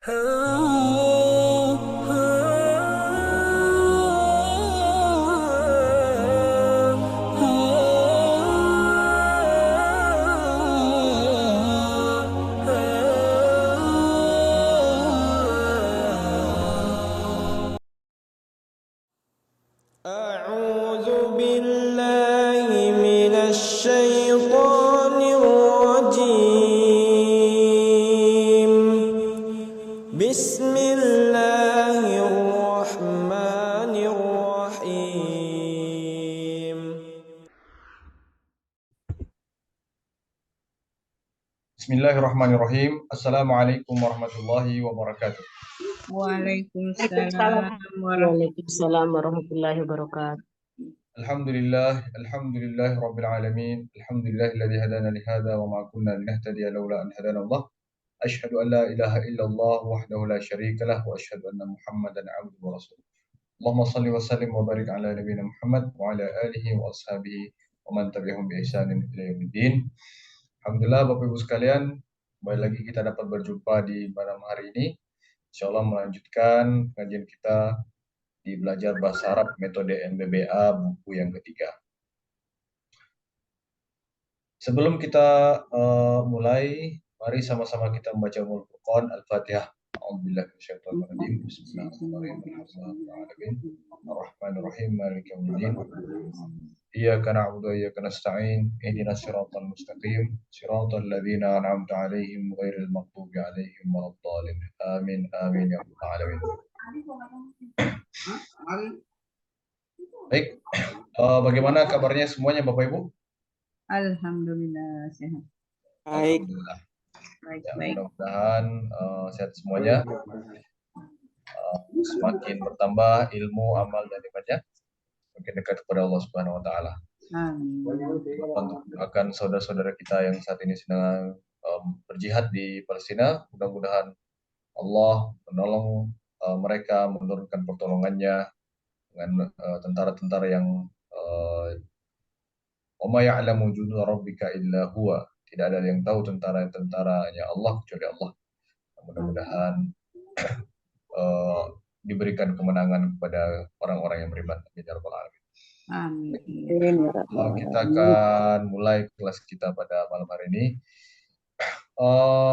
أعوذ بالله من الشيطان الرجيم. بسم الله الرحمن الرحيم. Bismillahirrahmanirrahim. Assalamualaikum warahmatullahi wabarakatuh. Waalaikumsalam Waalaikumsalam warahmatullahi wabarakatuh. Alhamdulillah rabbil alamin. Alhamdulillahilladzi hadana li hadza wa ma kunna linahtadiya laula an hadana Allah. Asyhadu an la ilaha illallah wahdahu la syarika lah wa asyhadu anna Muhammadan abduhu wa rasuluh. Allahumma shalli wa sallim wa barik ala nabiyyina Muhammad wa ala alihi wa ashabihi wa man tabi'ahum bi ihsanin ila yaumiddin. Alhamdulillah Bapak Ibu sekalian, kembali lagi kita dapat berjumpa di malam hari ini. Insyaallah melanjutkan pengajian kita di belajar bahasa Arab metode MBBA buku yang ketiga. Sebelum kita mulai, mari sama-sama kita membaca Ummul Furqan Al-Fatihah. A'udzubillahi minasyaitonir rajim. Bismillahirrahmanirrahim. Ar-Rahmanir-Rahim. Maliki yaumiddin. Iyyaka na'budu wa iyyaka nasta'in. Ihdinas siratal mustaqim. Siratal ladzina an'amta 'alaihim ghairil maghdubi 'alaihim waladdallin. Amin amin ya rabbal alamin. Baik, bagaimana kabarnya semuanya Bapak Ibu? Alhamdulillah sehat. Alhamdulillah. Baik. Mudah-mudahan sehat semuanya. Semakin bertambah ilmu, amal dan ibadah, semakin dekat kepada Allah Subhanahu wa taala. Amin. Untuk akan saudara-saudara kita yang saat ini sedang berjihad di Palestina, mudah-mudahan Allah menolong mereka, menurunkan pertolongannya dengan tentara-tentara yang wa ma ya'lamu junuda rabbika illa huwa. Tidak ada yang tahu tentara-tentaranya Allah kecuali Allah. Mudah-mudahan diberikan kemenangan kepada orang-orang yang beriman. Ya rabbal alamin. Amin. Kita akan mulai kelas kita pada malam hari ini.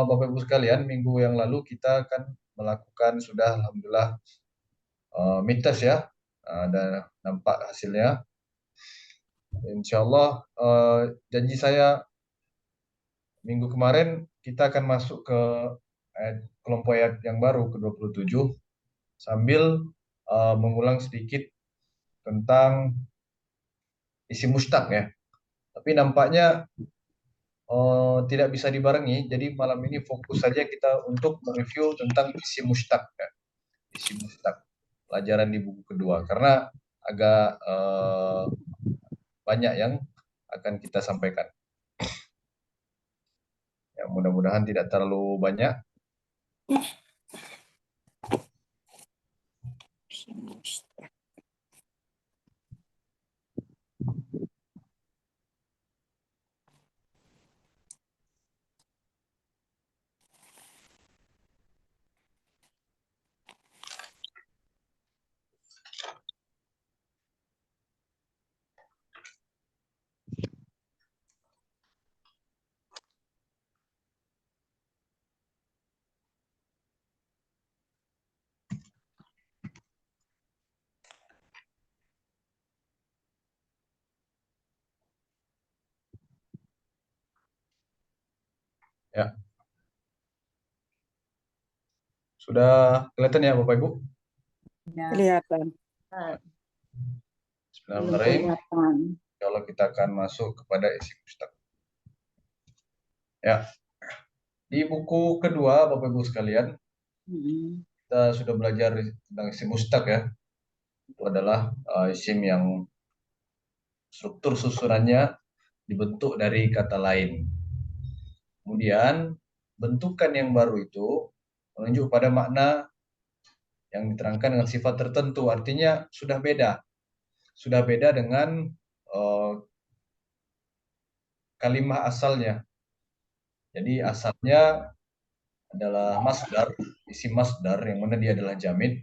Bapak Ibu sekalian, minggu yang lalu kita akan melakukan sudah alhamdulillah mitas ya, dan nampak hasilnya. Insyaallah janji saya minggu kemarin kita akan masuk ke kelompok ayat yang baru ke-27 sambil mengulang sedikit tentang isi mustaq ya. Tapi nampaknya tidak bisa dibarengi. Jadi malam ini fokus saja kita untuk mereview tentang isi mustaq ya. Isi mustaq pelajaran di buku kedua karena agak banyak yang akan kita sampaikan. Ya, mudah-mudahan tidak terlalu banyak. Ya. Sudah kelihatan ya Bapak Ibu? Kelihatan. Bismillahirrahmanirrahim. Kalau kita akan masuk kepada isi mustaq. Ya. Di buku kedua Bapak Ibu sekalian, kita sudah belajar tentang isim mustaq ya. Itu adalah isim yang struktur susunannya dibentuk dari kata lain. Kemudian bentukan yang baru itu menunjuk pada makna yang diterangkan dengan sifat tertentu. Artinya sudah beda. Sudah beda dengan kalimah asalnya. Jadi asalnya adalah masdar, isim masdar yang mana dia adalah jamid.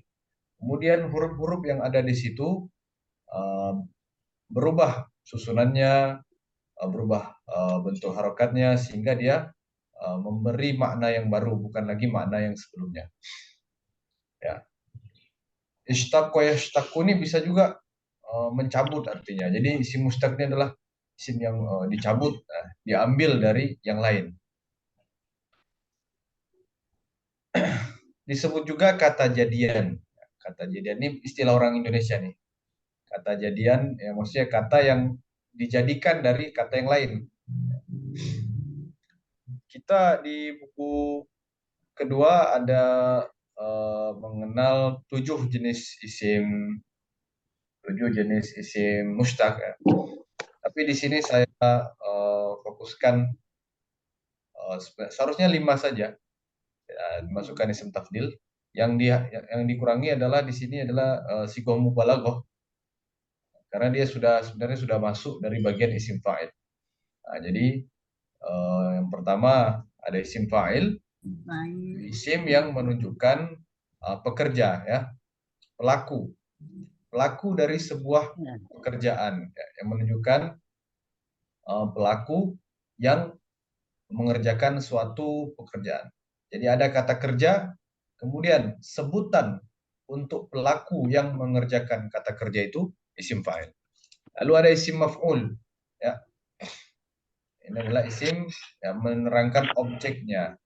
Kemudian huruf-huruf yang ada di situ berubah susunannya, berubah bentuk harokatnya sehingga dia memberi makna yang baru, bukan lagi makna yang sebelumnya. Ya. Ishtaqqa yashtaqu ini bisa juga mencabut artinya. Jadi isim mustaq ini adalah isim yang dicabut, diambil dari yang lain. Disebut juga kata jadian. Kata jadian ini istilah orang Indonesia nih. Kata jadian ya maksudnya kata yang dijadikan dari kata yang lain. Kita di buku kedua ada mengenal 7 jenis isim mustaq ya. Tapi di sini saya fokuskan seharusnya 5 saja dimasukkan isim tafdil. Yang dikurangi adalah di sini adalah sigoh mubalaghah karena dia sebenarnya sudah masuk dari bagian isim fa'il. Nah, jadi yang pertama ada isim fa'il, isim yang menunjukkan pekerja ya, pelaku dari sebuah pekerjaan ya, yang menunjukkan pelaku yang mengerjakan suatu pekerjaan. Jadi ada kata kerja, kemudian sebutan untuk pelaku yang mengerjakan kata kerja itu isim fa'il. Lalu ada isim maf'ul ya. Ini adalah isim yang menerangkan objeknya.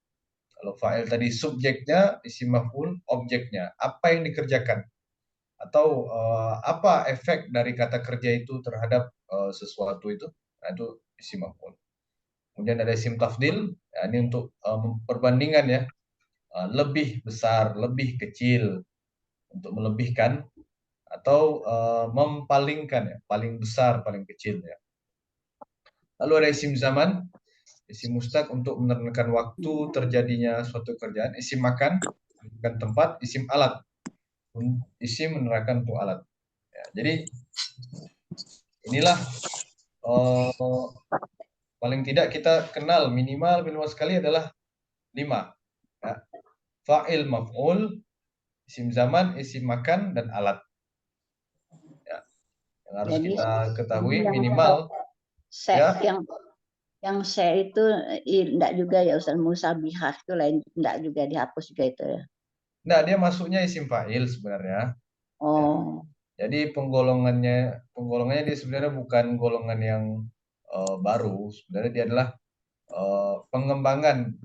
Kalau fa'il tadi subjeknya, isim maf'ul objeknya. Apa yang dikerjakan? Atau apa efek dari kata kerja itu terhadap sesuatu itu? Nah, itu isim maf'ul. Kemudian ada isim tafdil, ya, ini untuk perbandingan ya. Lebih besar, lebih kecil, untuk melebihkan atau mempalingkan ya, paling besar, paling kecil ya. Lalu ada isim zaman, isim mustaq untuk menerangkan waktu terjadinya suatu kerjaan, isim makan menunjukkan tempat, isim alat, isim menerangkan untuk alat. Ya, jadi inilah paling tidak kita kenal minimal sekali adalah 5. Ya. Fa'il, maf'ul, isim zaman, isim makan, dan alat. Ya. Yang harus Jadi, kita ketahui yang minimal ya. Yang saya itu enggak juga ya Ustaz, musabihah itu lain, enggak juga dihapus juga itu ya. Nah, dia masuknya isim fa'il sebenarnya. Oh. Ya. Jadi penggolongannya dia sebenarnya bukan golongan yang baru. Sebenarnya dia adalah pengembangan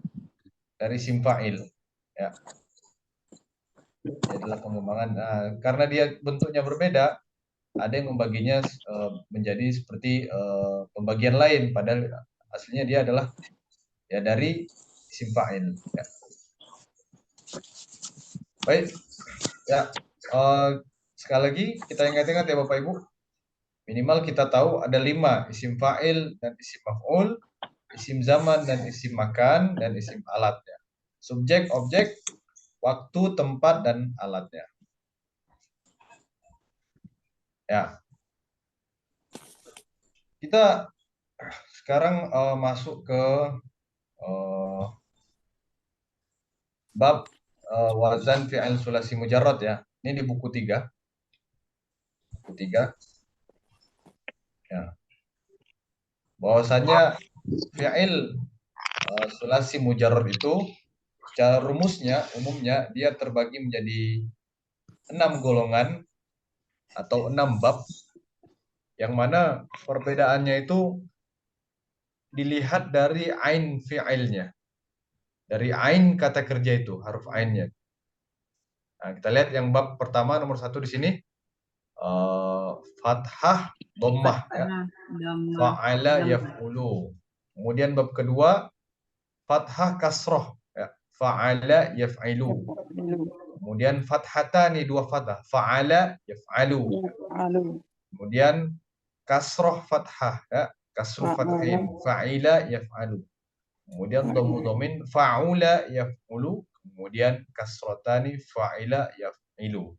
dari isim fa'il. Ya. Dia adalah pengembangan. Nah, karena dia bentuknya berbeda, ada yang membaginya menjadi seperti pembagian lain, padahal aslinya dia adalah ya dari isim fa'il. Ya. Baik, ya sekali lagi kita ingat-ingat ya Bapak Ibu, minimal kita tahu ada 5 isim fa'il dan isim maf'ul, isim zaman dan isim makan, dan isim alat ya. Subjek, objek, waktu, tempat, dan alatnya. Ya. Kita sekarang masuk ke bab wazan fi'il sulasi mujarrad ya. Ini di buku 3. Buku 3. Ya. Bahwasanya fi'il sulasi mujarrad itu secara rumusnya, umumnya dia terbagi menjadi 6 golongan atau 6 bab, yang mana perbedaannya itu dilihat dari ain fi'ilnya. Dari ain kata kerja itu, huruf ainnya. Nah, kita lihat yang bab pertama nomor 1 di sini. Fathah, dhammah ya. Fa'ala yaf'ulu. Kemudian bab kedua fathah kasroh ya. Fa'ala yaf'ilu. Kemudian fathatani 2 fathah. Fa'ala yaf'alu. Kemudian kasroh fathah ya. Kasroh fathin. Fa'ila yaf'alu. Kemudian dhammu dhamin fa'ula yaf'ulu. Kemudian kasrotani fa'ila yaf'ilu.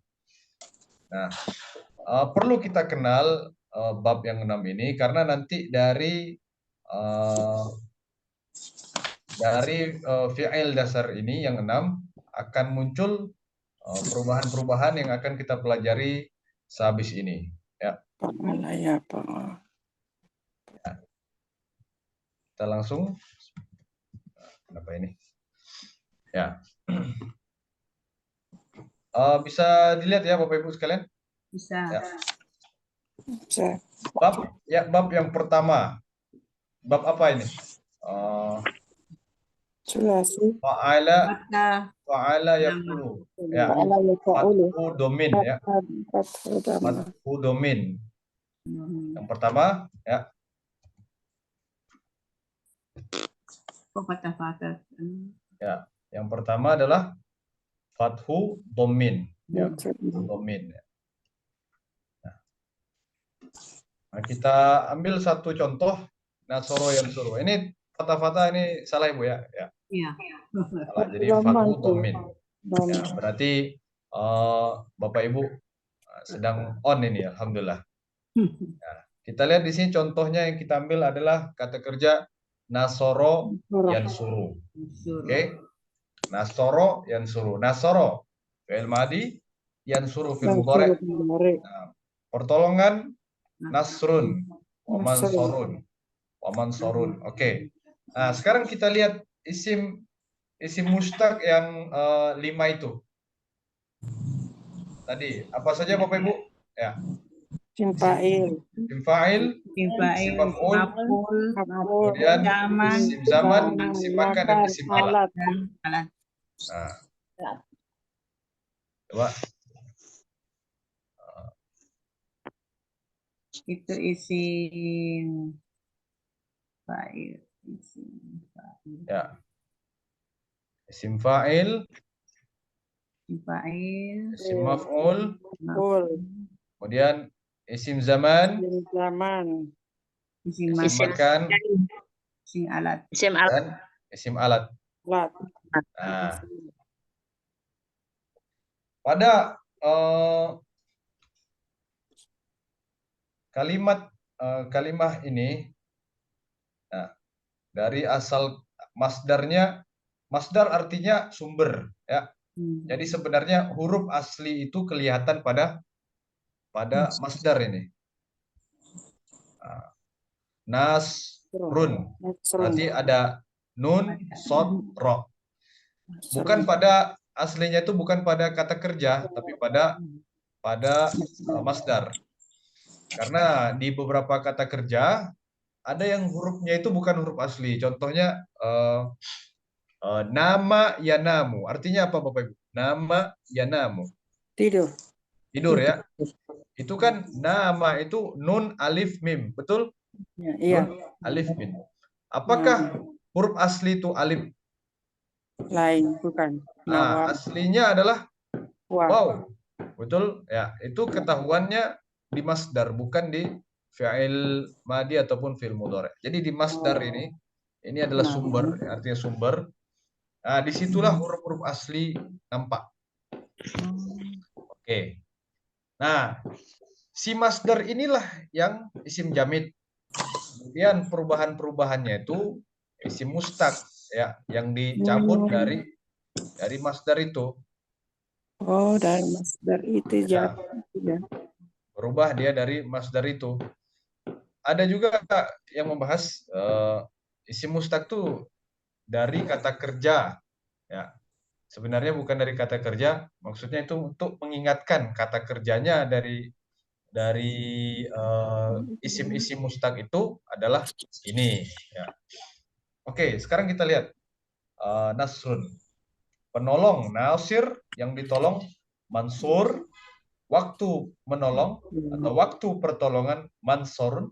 Nah, perlu kita kenal bab yang 6 ini karena nanti dari dari fi'il dasar ini yang 6 akan muncul perubahan-perubahan yang akan kita pelajari sehabis ini. Ya. Kita langsung. Kenapa ini? Ya. Bisa dilihat ya Bapak Ibu sekalian? Bisa. Ya. Bab yang pertama. Bab apa ini? Fa'ala yaqulu. Ya. Fathu domin ya. Fathu domin. Yang pertama ya. Kok patah-patah? Ya, yang pertama adalah fathu domin. Ya, domin. Ya. Nah, kita ambil satu contoh nasoro yang suruh. Ini fatah-fatah ini salah Ibu ya? Ya. Iya. Salah. Jadi fathu domin. Ya, berarti Bapak Ibu sedang on ini, alhamdulillah. Ya, kita lihat di sini contohnya yang kita ambil adalah kata kerja nasoro yansuru. Oke. Nasoro yansuru. Nasoro fi'il madi, yansuru fi'il mudhari. Nah, pertolongan nasrun wa mansurun. Oke. Nah, sekarang kita lihat isim mustaq yang 5 itu. Tadi apa saja Bapak Ibu? Ya. Isim fa'il, isim maf'ul, kemudian isim zaman, isim makan, dan isim alat. Nah, coba. Itu isim fa'il. Ya. Isim fa'il, isim maf'ul, kemudian isim zaman, isim makan, isim alat. dan isim alat. Nah, pada kalimah ini, nah, dari asal masdarnya, masdar artinya sumber, ya. Jadi sebenarnya huruf asli itu kelihatan pada masdar ini. Nasrun, berarti ada nun, sod, ro. Bukan pada aslinya itu bukan pada kata kerja, tapi pada masdar. Karena di beberapa kata kerja ada yang hurufnya itu bukan huruf asli. Contohnya nama yanamu. Artinya apa Bapak Ibu? Nama yanamu. Tidur ya. Itu kan nama itu nun alif mim, betul? Iya. Nun alif mim. Apakah huruf asli itu alif? Lain, bukan. Nah, aslinya adalah waw. Betul? Ya, itu ketahuannya di masdar, bukan di fi'il madi ataupun fi'il mudhari. Jadi di masdar ini adalah sumber, artinya sumber. Nah, disitulah huruf-huruf asli nampak. Oke. Nah, si masdar inilah yang isim jamid. Kemudian perubahan-perubahannya itu isim mustaq, ya, yang dicabut dari masdar itu. Oh, dari masdar itu Ya. ya. Berubah dia dari masdar itu. Ada juga yang membahas isim mustaq itu dari kata kerja, ya. Sebenarnya bukan dari kata kerja, maksudnya itu untuk mengingatkan kata kerjanya dari isim-isim mustaq itu adalah ini, ya. Oke, sekarang kita lihat nasrun, penolong, nasir yang ditolong, mansur, waktu menolong atau waktu pertolongan, mansurun.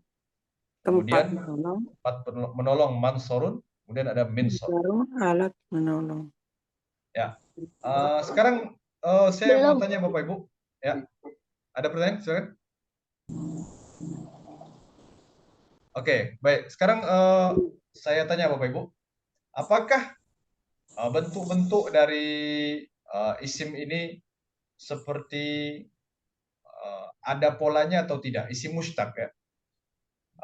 Kemudian tempat menolong, mansurun. Kemudian ada minsor. Alat menolong. Ya. Sekarang saya mau tanya Bapak Ibu. Ya. Ada pertanyaan? Silakan. Oke, baik. Sekarang saya tanya Bapak Ibu, apakah bentuk-bentuk dari isim ini seperti ada polanya atau tidak? Isim mustaq ya.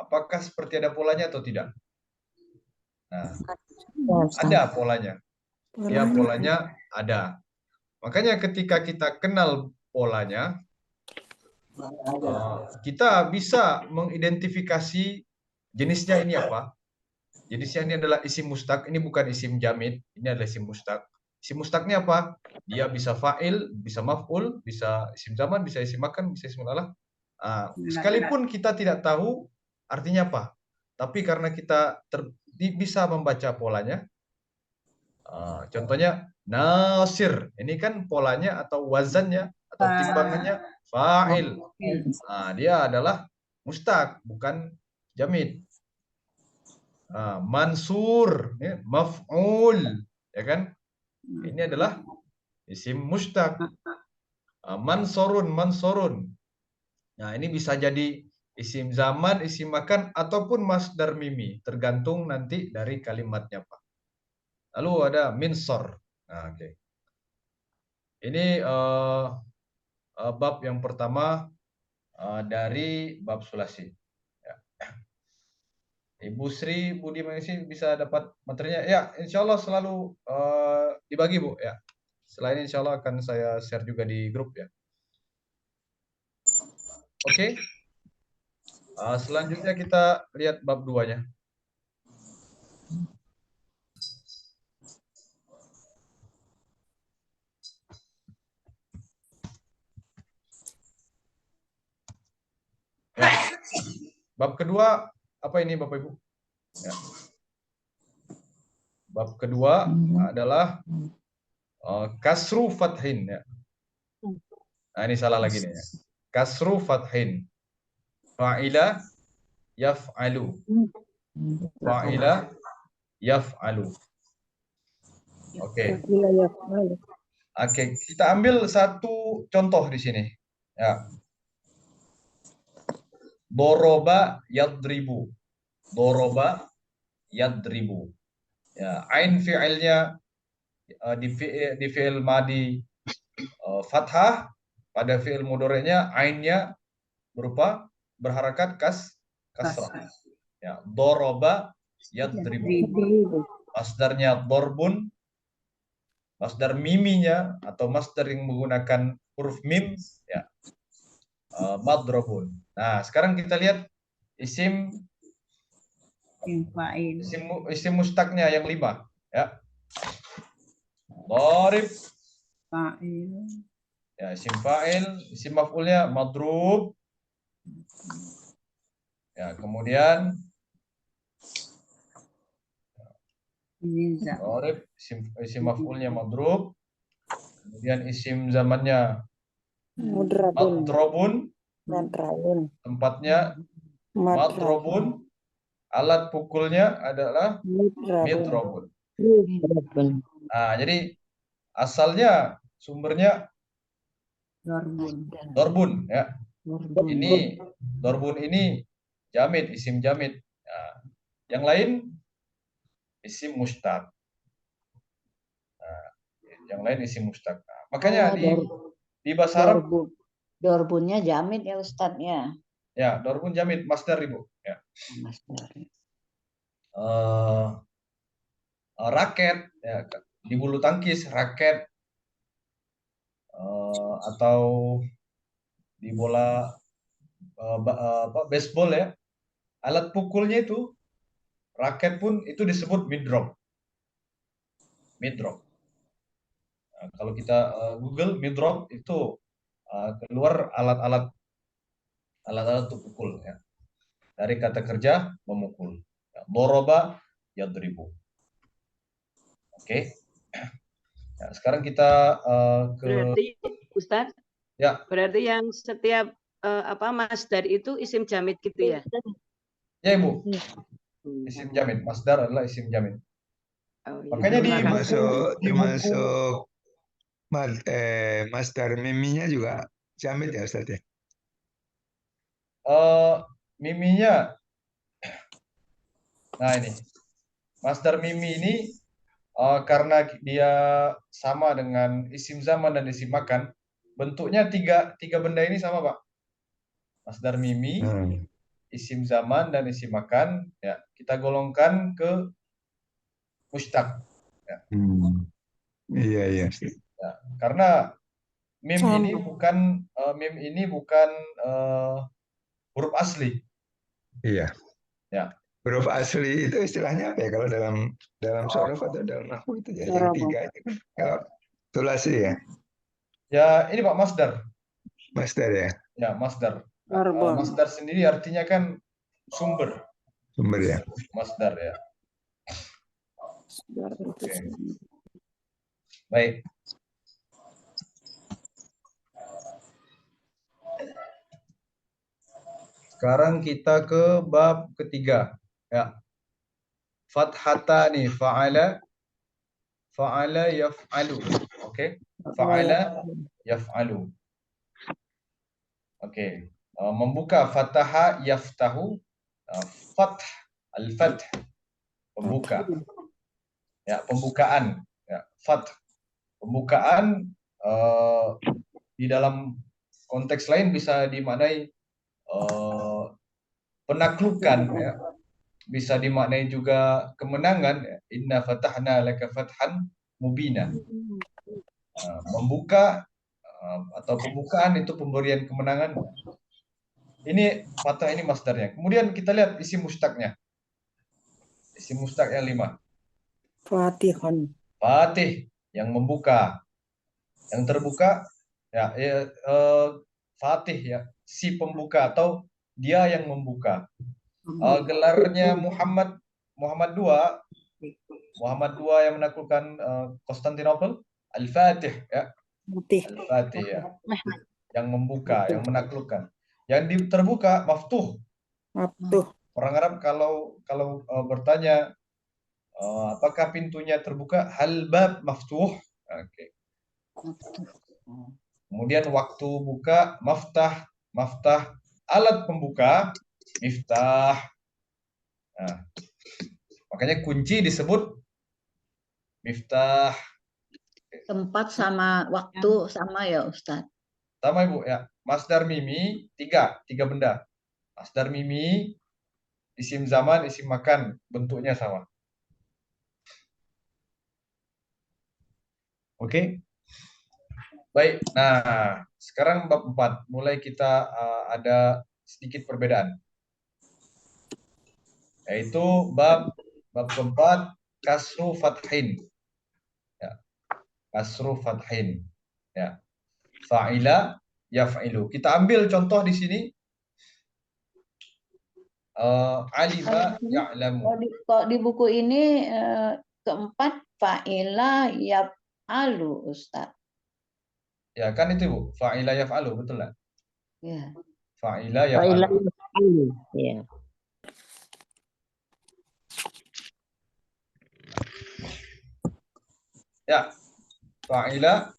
Apakah seperti ada polanya atau tidak? Nah, Ya, Ustaz. ada polanya. Ya, Polanya. polanya ada. Makanya ketika kita kenal polanya, kita bisa mengidentifikasi jenisnya ini apa. Jenisnya ini adalah isim mustaq, ini bukan isim jamid, ini adalah isim mustaq. Isim mustaqnya apa? Dia bisa fa'il, bisa maf'ul, bisa isim zaman, bisa isim makan, bisa isim alah. Sekalipun kita tidak tahu artinya apa, tapi karena kita bisa membaca polanya, contohnya nasir, ini kan polanya atau wazannya atau timbangannya fa'il. Dia adalah mustaq, bukan jamid. Mansur, ya, maf'ul, ya kan? Ini adalah isim mustaq. Mansurun, mansurun. Nah, ini bisa jadi isim zaman, isim makan, ataupun masdar mimi, tergantung nanti dari kalimatnya, Pak. Lalu ada minsor. Nah, oke. Ini bab yang pertama dari bab sulasi. Ya. Ibu Sri Budi Mengisi bisa dapat materinya. Ya, insya Allah selalu dibagi, Bu. Ya. Selain insya Allah akan saya share juga di grup ya. Oke. Selanjutnya kita lihat bab 2-nya. Ya. Bab kedua apa ini Bapak Ibu? Ya. Bab kedua adalah kasru fathin ya. Nah, ini salah lagi nih ya. Kasru fathin. Fa'ila yaf'alu. Fa'ila yaf'alu. Oke. Oke, kita ambil satu contoh di sini. Ya. Doroba yadribu. Doroba yadribu. Ya, ain fi'ilnya di fi'il madi fathah, pada fi'il mudhari'nya ainnya berupa berharakat kasrah. Ya, doroba yadribu. Masdarnya dorbun, masdar miminya atau masdar yang menggunakan huruf mim ya madrobun. Nah, sekarang kita lihat isim mustaqnya yang 5 ya. Dharib fa'il. Ya, isim fa'il, isim maf'ulnya madrub. Ya, kemudian dharib, isim maf'ulnya madrub. Kemudian isim zamannya madrobun. Tempatnya madrobun. Alat pukulnya adalah midrobun. Nah, jadi asalnya sumbernya dorbun ya. Ini dorbun ini jamid, isim jamid. Nah, yang lain isim mustaq. Nah, yang lain isim mustaq. Nah, makanya di bahasa Arab Dorbunnya jamid ya Ustadz ya. Ya, dorbun jamid, masdar Ibu. Ya. Raket ya, di bulu tangkis raket atau di bola baseball ya, alat pukulnya itu raket pun itu disebut midrop. Nah, kalau kita Google midrop itu keluar alat-alat untuk pukul ya, dari kata kerja memukul ya, doroba yadribu. Oke. Nah, sekarang kita ke Berarti Ustadz, ya. Berarti yang setiap masdar itu isim jamid gitu ya? Ya Ibu. Isim jamid, masdar adalah isim jamid. Oh, Makanya termasuk masdar miminya juga jamid ya Ustaz ya? Miminya, nah ini masdar mimi ini karena dia sama dengan isim zaman dan isim makan, bentuknya tiga benda ini sama Pak. Masdar mimi, isim zaman dan isim makan ya kita golongkan ke Mustaq. Iya, iya. Ustaz. Ya, karena mim Sama. ini bukan huruf asli. Iya. Ya. Huruf asli itu istilahnya apa ya? Kalau dalam shorof atau dalam nahwu itu ya, yang Shorof. 3 itu kan. Kalau sulasi ya, Ya, ini Pak masdar. masdar ya, Ya, masdar. Darba. Masdar sendiri artinya kan sumber. sumber ya. Masdar ya. Masdar itu Oke. sendiri. Baik. Sekarang kita ke bab ketiga. Ya. Fathatani fa'ala yaf'alu. Oke. Fa'ala yaf'alu. Oke. Membuka fataha yaftahu. Fath. Al-fath. Pembuka. Ya, pembukaan. Ya, fath. Pembukaan di dalam konteks lain bisa dimaknai penaklukan, ya. Bisa dimaknai juga kemenangan. Ya. Inna fatahna laka fathan mubina. Membuka atau pembukaan itu pemberian kemenangan. Ini fatah, ini masdarnya. Kemudian kita lihat isi mustaqnya. Isi mustaq yang 5. Fatihon. Fatih, yang membuka. Yang terbuka, ya, Fatih, ya, si pembuka atau dia yang membuka. Gelarnya Muhammad II yang menaklukkan Konstantinopel, Al-Fatih, ya. Al-Fatih, ya. Yang membuka, yang menaklukkan. Yang terbuka maftuh. Maftuh. Orang Arab kalau bertanya apakah pintunya terbuka, hal bab maftuh. Oke. Kemudian waktu buka maftah, alat pembuka miftah. Nah, makanya kunci disebut miftah. Tempat sama waktu sama ya Ustadz. Sama Ibu, ya. Masdar mimi tiga benda. Masdar mimi, isim zaman, isim makan, bentuknya sama. Oke. Baik. Nah, sekarang bab 4. Mulai kita ada sedikit perbedaan. Yaitu bab keempat, kasru fathin. Ya. Kasru fathin. Ya. Fa'ila yaf'ilu. Kita ambil contoh di sini. Alima ya'lamu. Kalau di buku ini keempat fa'ila yaf'alu Ustadz. Ya, kan itu Bu. Fa'ila yaf'alu, betul lah. Ya. Fa'ila yaf'alu. Ya. Ya. Fa'ila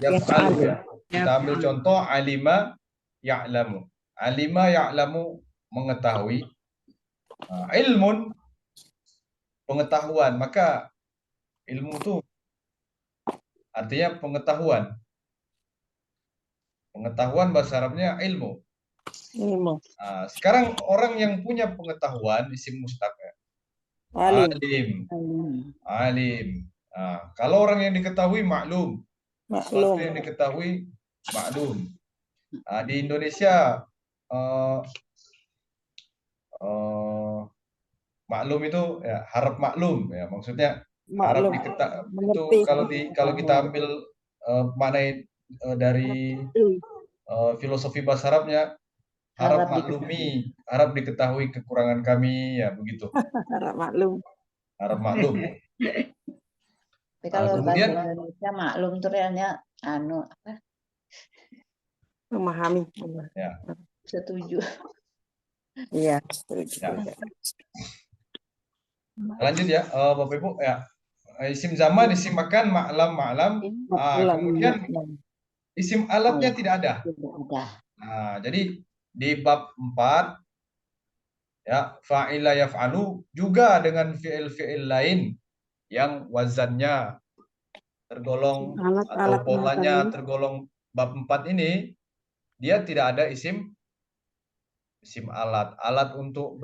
yaf'alu. Ya. Kita ambil contoh alima ya'lamu. Alima ya'lamu, mengetahui. Ilmun, pengetahuan. Maka ilmu itu artinya pengetahuan. Pengetahuan bahasa Arabnya ilmu. Ilmu. Sekarang orang yang punya pengetahuan isim mustaq. Alim. Alim. Kalau orang yang diketahui maklum. Sesuatu yang diketahui maklum. Di Indonesia maklum itu ya harap maklum, ya, maksudnya harap diketahui. Itu kalau kita ambil maknai dari filosofi bahasa Arabnya, harap maklumi, harap diketahui kekurangan kami, ya begitu. Harap maklum. Harap maklum. Tapi kalau kemudian, bahasa Indonesia maklum itu realnya apa? Memahami. Ya. Setuju. Iya, setuju. Ya. Lanjut ya, Bapak Ibu, ya. Isim zaman, isim makan, ma'lam. Kemudian isim alatnya tidak ada. Jadi di bab 4 ya, fa'ila yaf'alu juga dengan fi'il lain yang wazannya tergolong atau polanya tergolong bab 4 ini, dia tidak ada isim alat. Alat untuk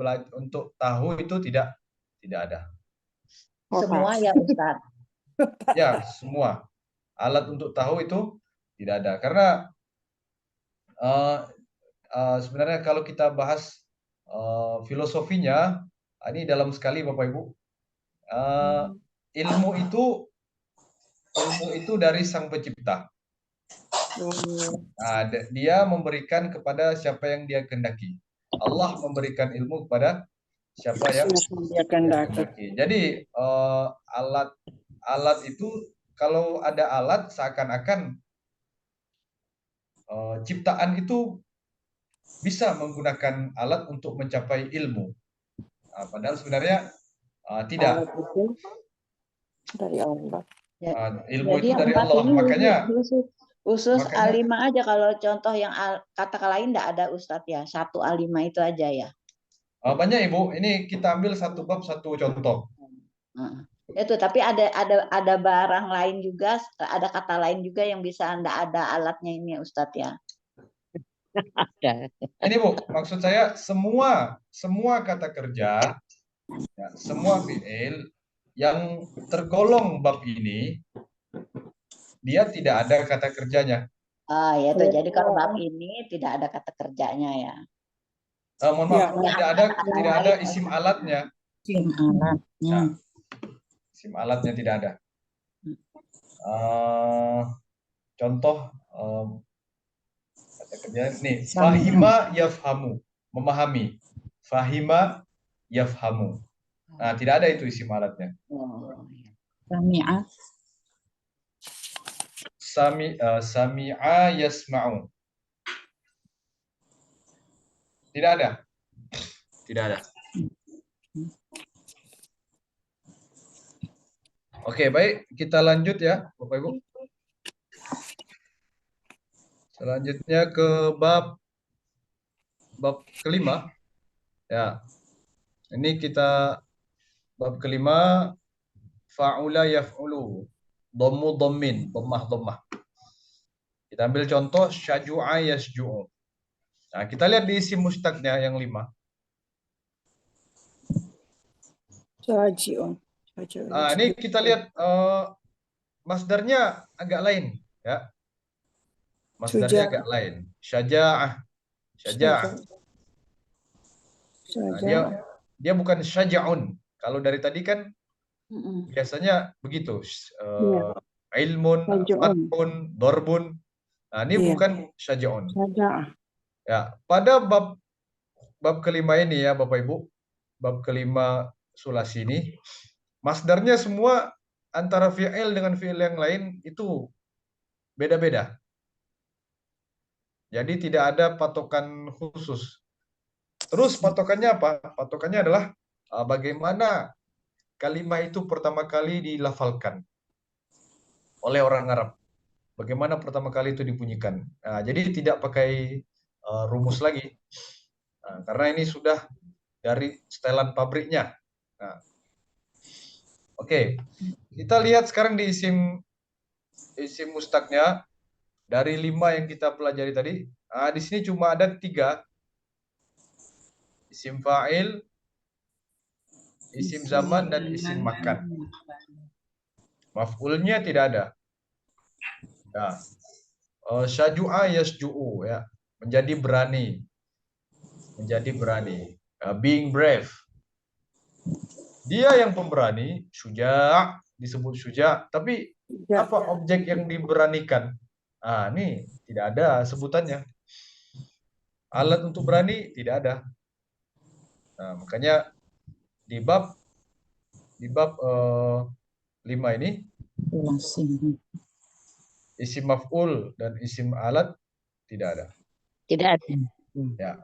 tahu itu tidak ada. Semua ya Ustaz. Ya, semua. Alat untuk tahu itu tidak ada. Karena sebenarnya kalau kita bahas filosofinya, ini dalam sekali Bapak Ibu. Ilmu itu dari Sang Pencipta. Dia memberikan kepada siapa yang Dia kehendaki. Allah memberikan ilmu kepada siapa yang Dia kehendaki. kehendaki. Jadi alat itu, kalau ada alat seakan-akan ciptaan itu bisa menggunakan alat untuk mencapai ilmu. Padahal sebenarnya tidak. Alat itu dari Allah. Ilmu Jadi itu yang dari empat Allah. ini Makanya khusus makanya- A5 aja. Kalau contoh yang kata lain enggak ada Ustadz ya. Satu A5 itu aja ya. banyak Ibu. Ini kita ambil satu bab satu contoh. Itu tapi ada barang lain juga, ada kata lain juga yang bisa enggak ada alatnya ini Ustadz ya. Ini Bu, maksud saya semua kata kerja, ya, semua fi'il yang tergolong bab ini, dia tidak ada kata kerjanya. Ya itu. Jadi kalau bab ini tidak ada kata kerjanya ya. Mohon maaf, tidak ada isim alatnya. Isim alatnya. Nah, isim alatnya tidak ada. Contoh kata kerja nih, fahima yafhamu, memahami. Fahima yafhamu. Nah, tidak ada itu isim alatnya. Sami'a. Sami'a yasma'u. Tidak ada. Tidak ada. Oke, baik. Kita lanjut ya, Bapak Ibu. Selanjutnya ke bab kelima. Ya. Ini kita bab kelima, fa'ula yaf'ulu. Dhammu dhammin, dhammah. Kita ambil contoh syaju'a yasju'u. Nah, kita lihat di isim mustaqnya yang 5. Syaji'un. Ini kita lihat masdarnya agak lain, ya. Masdarnya agak lain. Syaja'ah. Nah, dia bukan syaja'un. Kalau dari tadi kan biasanya begitu. Ilmun, fathun, dorbun. Nah, ini bukan syaja'un. Ya, pada bab kelima ini ya Bapak Ibu, bab kelima sulasi ini, masdarnya semua antara fi'il dengan fi'il yang lain itu beda-beda. Jadi tidak ada patokan khusus. Terus patokannya apa? Patokannya adalah bagaimana kalimat itu pertama kali dilafalkan oleh orang Arab. Bagaimana pertama kali itu dibunyikan. Nah, jadi tidak pakai rumus lagi. Nah, karena ini sudah dari setelan pabriknya. Nah, Oke, kita lihat sekarang di isim mustaqnya. Dari 5 yang kita pelajari tadi, di sini cuma ada 3. Isim fa'il, isim zaman, dan isim makan. Maf'ulnya tidak ada. Ya. Syaju'a yasju'u, ya. Menjadi berani. Being brave. Dia yang pemberani, syuja', disebut syuja', tapi apa objek yang diberanikan? Ini tidak ada sebutannya. Alat untuk berani tidak ada. Nah, makanya di bab 5 ini isim maf'ul dan isim alat tidak ada. Tidak ada. Ya.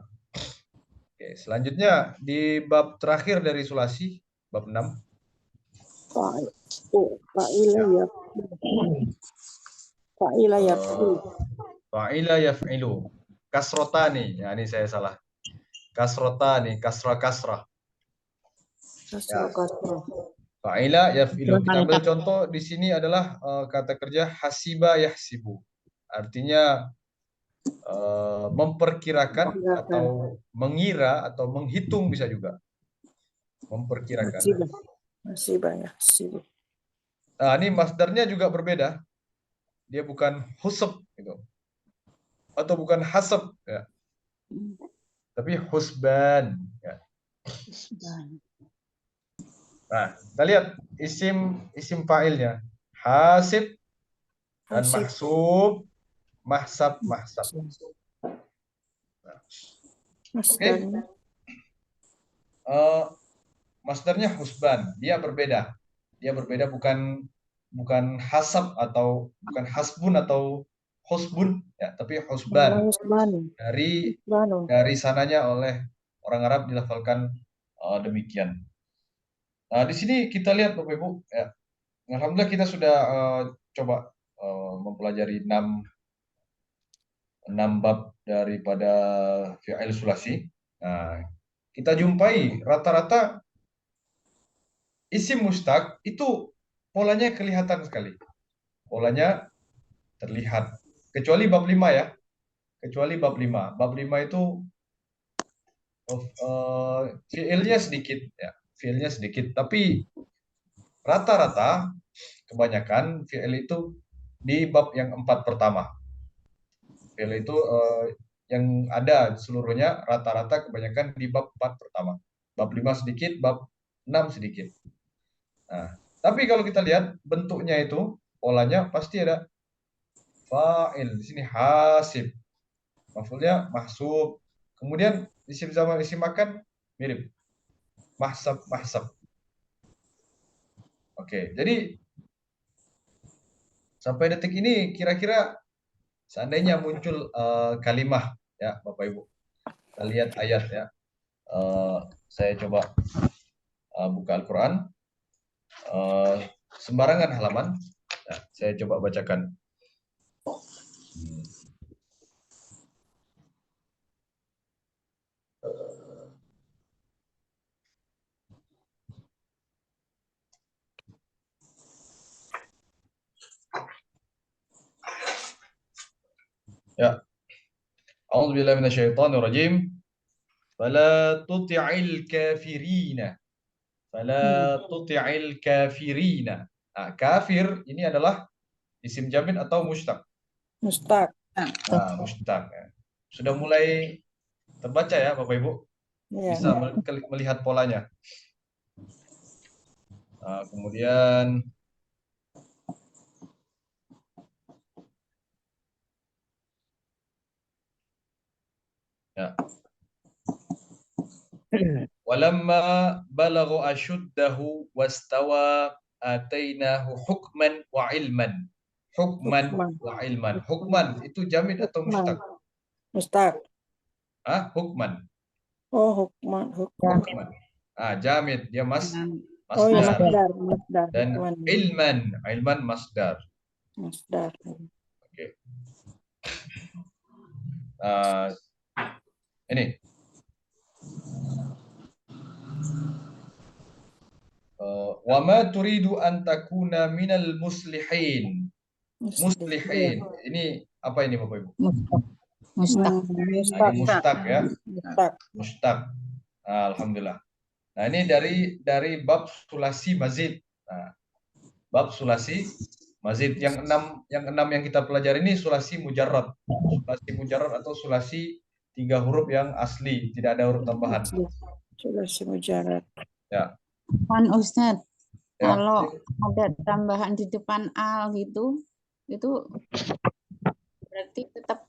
Oke, selanjutnya di bab terakhir dari sulasi, bab 6. Fa'ila yaf'ilu. Kasrotani. Ya, ini saya salah. Kasrotani, kasrah. Ya. Fa'ila yaf'ilu. Kita ambil contoh di sini adalah kata kerja hasiba yahsibu. Artinya memperkirakan atau mengira atau menghitung bisa juga. Memperkirakan. Masih banyak sih. Nah, ini masdarnya juga berbeda. Dia bukan husab gitu. Atau bukan hasab ya. Tapi husban ya. Nah, kita lihat isim fa'ilnya. Hasib dan Hasib. mahsub, mahsab. Masdarnya. Masdarnya husban, dia berbeda. Dia berbeda bukan hasab atau bukan hasbun atau husbun ya, tapi husban. Husban. Dari sananya oleh orang Arab dilafalkan demikian. Nah, di sini kita lihat Bapak Ibu ya. Alhamdulillah kita sudah coba mempelajari 6 bab daripada fi'il sulasi. Nah, kita jumpai rata-rata isim mustaq itu polanya kelihatan sekali. Polanya terlihat. Kecuali bab 5 ya. Kecuali bab 5. Bab 5 itu fi'ilnya sedikit ya. Fi'ilnya sedikit, tapi rata-rata kebanyakan fi'il itu di bab yang 4 pertama. Fi'il itu yang ada seluruhnya rata-rata kebanyakan di bab 4 pertama. Bab 5 sedikit, bab 6 sedikit. Nah, tapi kalau kita lihat bentuknya itu, polanya pasti ada fa'il. Di sini hasib. Maf'ulnya mahsub. Kemudian isim sama isim makan mirip. Mahsab. Oke, jadi sampai detik ini kira-kira seandainya muncul kalimah ya Bapak Ibu. Kita lihat ayat ya. Saya coba buka Al-Quran. Sembarangan halaman. Ya, saya coba bacakan. Ya. A'udzubillahi minasyaitonirrajim. Fala tuti'il kafirina. Fala tuti'il kafirina. Nah, kafir ini adalah isim jamid atau mustaq? Mustaq. Nah, mustaq. Ya. Sudah mulai terbaca ya Bapak Ibu? Ya. Bisa melihat polanya. Nah, kemudian ya. Walamma balagha ashuddahu wastawa atainahu hukman wa ilman. Hukman wa ilman. Hukman itu jamid atau mustaq? Mustaq. Hukman. Oh, hukman. Hukman. Jamid dia Oh ya, masdar. masdar. Dan ilman masdar. Masdar. Oke. Ini wa ma turidu an takuna minal muslihin. Muslihin. Ini apa ini Bapak Ibu? Mustaq ya. Mustaq. Alhamdulillah. Nah, ini dari bab sulasi mazid. Nah, bab sulasi mazid yang enam yang kita pelajari ini sulasi mujarrad. Sulasi mujarrad atau sulasi 3 huruf yang asli, tidak ada huruf tambahan. Sulasi mujarrad. Ya. Kan Ustadz, Ya. kalau ada tambahan di depan al gitu, itu berarti tetap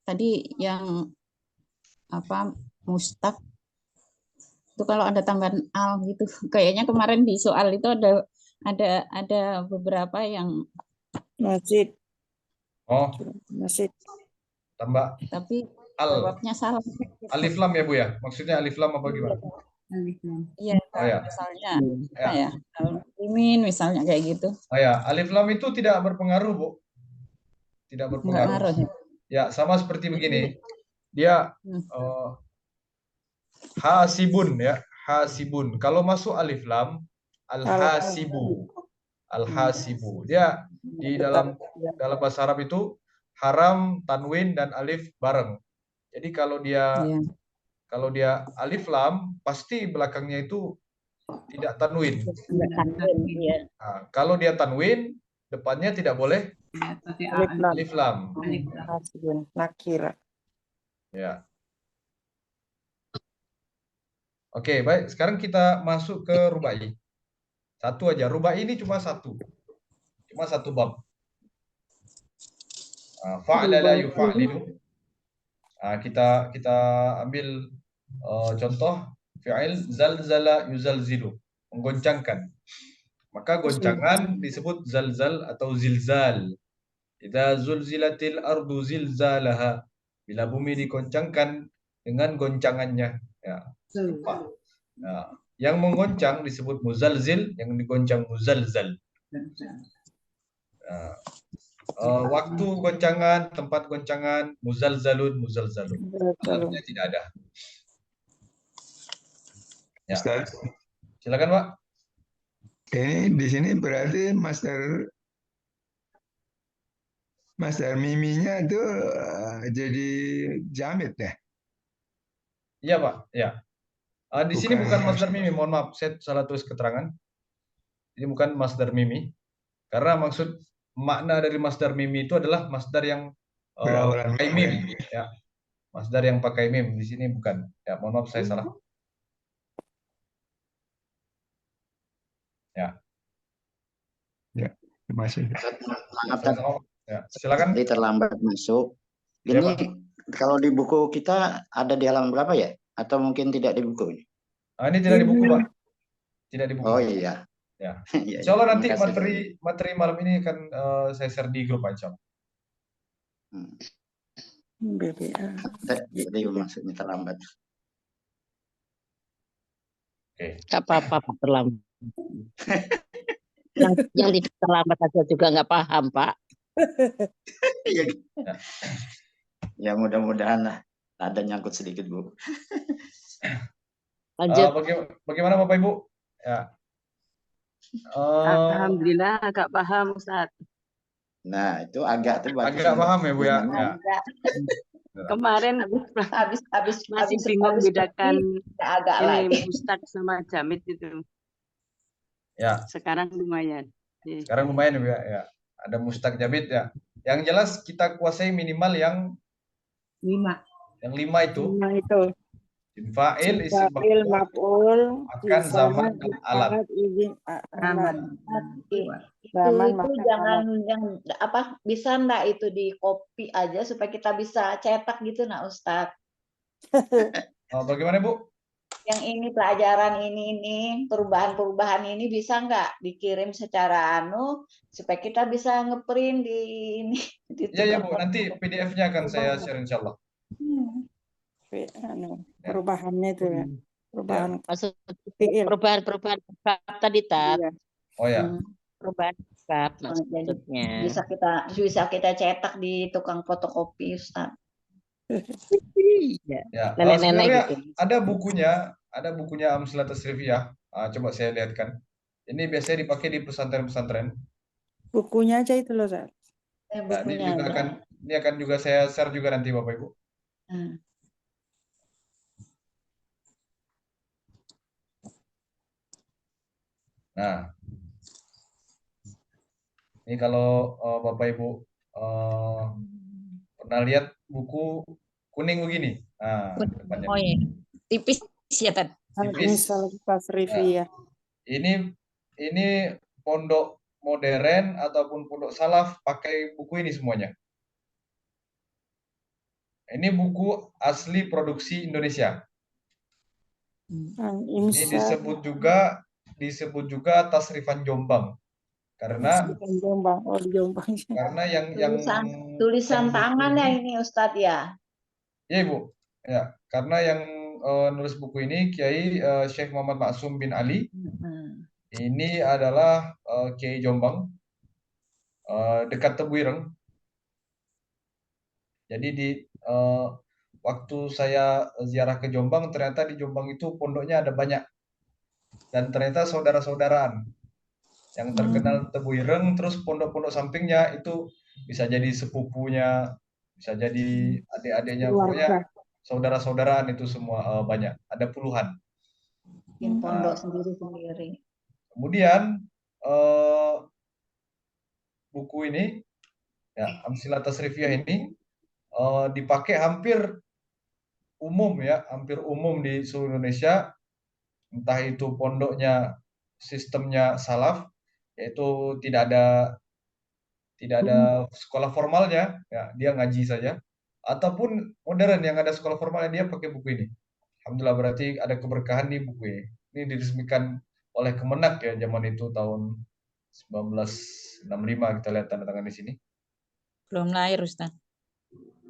tadi yang apa mustaq itu kalau ada tambahan al gitu. Kayaknya kemarin di soal itu ada beberapa yang Masjid. Oh, Masjid. tambah tapi al. jawabnya salah. Alif lam ya Bu ya? Maksudnya alif lam apa gimana? Iya, Oh, ya. misalnya Ya. al-muslimin misalnya kayak gitu. Oh ya, alif lam itu tidak berpengaruh, Bu. Tidak Enggak berpengaruh. ngaruh. Ya, sama seperti begini. Dia hasibun ya, hasibun. Kalau masuk alif lam, al-hasibu. Al-hasibu. Dia di dalam bahasa Arab itu haram, tanwin dan alif bareng. Jadi kalau dia alif lam, pasti belakangnya itu tidak tanwin. Iya. Nah, kalau dia tanwin, depannya tidak boleh Ya, pakai A. Alif lam. alif lam. Alif lam. Hasbun. Nakira. Ya. Oke, baik. Sekarang kita masuk ke rubai. Satu aja. Rubai ini cuma satu bab. Fa'ala la yufa'lilu. Kita ambil contoh fi'il zalzala yuzalzilu, menggoncangkan. Maka goncangan disebut zalzal atau zilzal. Idza zulzilatil ardu zilzalaha. Bila bumi digoncangkan dengan goncangannya. Ya, serupa. Nah, yang menggoncang disebut muzalzil, yang digoncang muzalzal. Nah, waktu goncangan, tempat goncangan, muzalzalun. Alatnya tidak ada. Ya. Ustaz, Silakan, Pak. ini di sini berarti Masdar miminya itu jadi jamid ya? Iya, Pak. Ya. Di sini Bukan bukan masdar mimi, mohon maaf, saya salah tulis keterangan. Ini bukan masdar mimi, karena maksud makna dari masdar mimi itu adalah masdar yang Berawalan pakai mim, mim. Ya. Masdar yang pakai mim, di sini bukan. Ya, mohon maaf saya salah. Ya. Ya, masih. Maaf, Tad. Ya, silakan. Tadi terlambat masuk. Ya, Ini Pak. kalau di buku kita ada di halaman berapa ya? Atau mungkin tidak di buku ini? Ini tidak di buku, Pak. Tidak di buku. Oh iya. Ya. Iya, Insya Allah nanti terima kasih. materi malam ini akan saya share di grup, Insya Allah. BBA. Tadi maksudnya terlambat. Oke. Gak apa-apa Pak, terlambat. yang tidak terlambat aja juga nggak paham Pak. Iya. Ya mudah-mudahan lah ada nyangkut sedikit, Bu. Lanjut. Bagaimana Bapak Ibu? Ya. Alhamdulillah agak paham, Ustaz. Nah, itu agak tuh berarti Agak paham ya, Bu ya? Ya. Kemarin Habis masih bingung bedakan agak ini lagi. mustaq sama jamid itu. Ya. Sekarang lumayan. Sekarang lumayan ya, ya. Ada mustaq jamid ya. Yang jelas kita kuasai minimal yang 5. Yang 5 itu. 5 itu. Fa'il, isim Fa'il, maf'ul, akan zaman dan alat. izin alat. Itu jangan yang apa bisa enggak itu di copy aja supaya kita bisa cetak gitu nak Ustadz. Bagaimana Bu? Yang ini pelajaran ini perubahan ini bisa enggak dikirim secara supaya kita bisa ngeprint di ini. Iya ya Bu, nanti PDF-nya akan saya share insya Allah. Perubahannya itu ya. Perubahan Maksud perubahan tadi Tat. Oh ya. Perubahan bab maksudnya. Bisa kita cetak di tukang fotokopi Ustaz. Ya. Nenek-nenek gitu. Ada bukunya Amsalatus Tasrifiyah. Coba saya lihatkan. Ini biasanya dipakai di pesantren-pesantren. Bukunya aja itu loh, Zat. Nah, ini akan juga saya share juga nanti Bapak Ibu. Nah, ini kalau Bapak Ibu pernah lihat buku kuning begini, depannya. Oh iya, tipis ya Tad. Tipis. Tasrifiyah. Ini pondok modern ataupun pondok salaf pakai buku ini semuanya. Ini buku asli produksi Indonesia. Ini disebut juga Tasrifan Jombang. Karena karena yang tulisan tangan ya ini Ustadz ya. Iya Ibu. Ya, karena yang nulis buku ini Kiai Syekh Muhammad Maksum bin Ali. Ini adalah Kiai Jombang dekat Tebuireng. Jadi waktu saya ziarah ke Jombang, ternyata di Jombang itu pondoknya ada banyak. Dan ternyata saudara-saudaraan yang terkenal Tebuireng, terus pondok-pondok sampingnya itu bisa jadi sepupunya, bisa jadi adik-adiknya, pokoknya saudara-saudaraan itu semua banyak, ada puluhan. bikin pondok sendiri-sendiri. Kemudian buku ini ya Amsilah Tasrifiyah ini dipakai hampir umum ya, hampir umum di seluruh Indonesia, entah itu pondoknya sistemnya salaf, yaitu tidak ada sekolah formalnya, ya dia ngaji saja, ataupun modern yang ada sekolah formalnya dia pakai buku ini. Alhamdulillah berarti ada keberkahan di buku ini. Ini diresmikan oleh Kemenak ya zaman itu tahun 1965 kita lihat tanda tangan di sini. Belum lahir, Ustaz.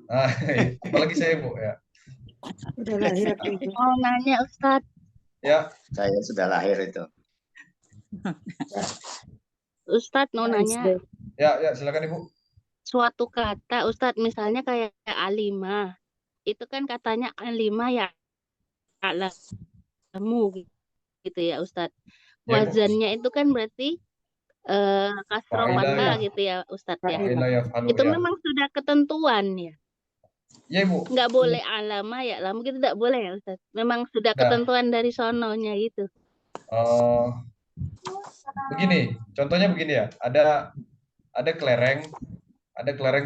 Nah, apalagi saya Bu ya. Udah lahir waktu itu. Mau nanya Ustadz, Ya, Saya sudah lahir itu. Ustadz mau nanya ya silakan Ibu. suatu kata Ustadz misalnya kayak alimah, itu kan katanya alimah ya alamu gitu ya Ustadz. Ya, Bu. Wazannya itu kan berarti kasroh Fa'ilah fathah ya. gitu ya Ustadz ya. Fa'ilah yaf'alu Itu ya. memang sudah ketentuan ya. Ya Ibu. Nggak boleh alama ya, alamu gitu tidak boleh ya Ustadz. Memang sudah Nah. ketentuan dari sononya gitu. Begini, contohnya begini ya. Ada kelereng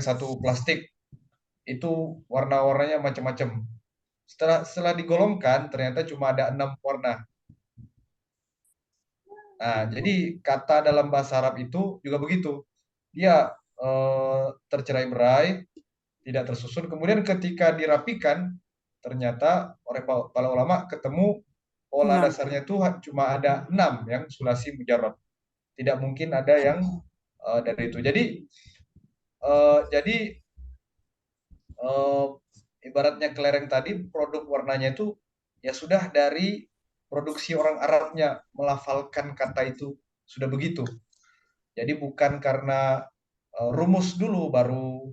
satu plastik. Itu warna-warnanya macam-macam. Setelah digolongkan ternyata cuma ada 6 warna. Nah, jadi kata dalam bahasa Arab itu juga begitu. Dia tercerai-berai, tidak tersusun. Kemudian ketika dirapikan, ternyata oleh para ulama ketemu pola dasarnya itu cuma ada 6 yang sulasi mujarrad. Tidak mungkin ada yang dari itu. Jadi ibaratnya kelereng tadi produk warnanya itu ya sudah dari produksi orang Arabnya melafalkan kata itu sudah begitu. Jadi bukan karena rumus dulu baru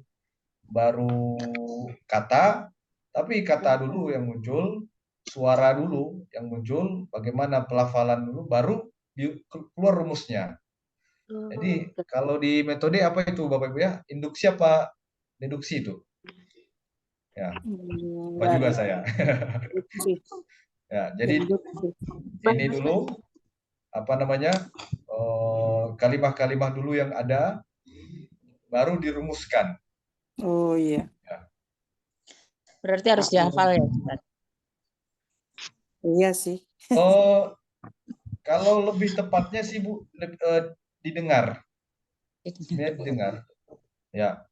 kata, tapi kata dulu yang muncul, suara dulu yang muncul, bagaimana pelafalan dulu, baru keluar rumusnya. Jadi kalau di metode apa itu Bapak Ibu ya? Induksi apa deduksi itu? Ya, lupa juga saya. Ya, jadi ini dulu apa namanya kalimah-kalimah dulu yang ada, baru dirumuskan. Oh iya. Ya. Berarti harus dihafal ya, Ustaz? Iya sih. Kalau lebih tepatnya sih Bu, didengar. Didengar. Ya.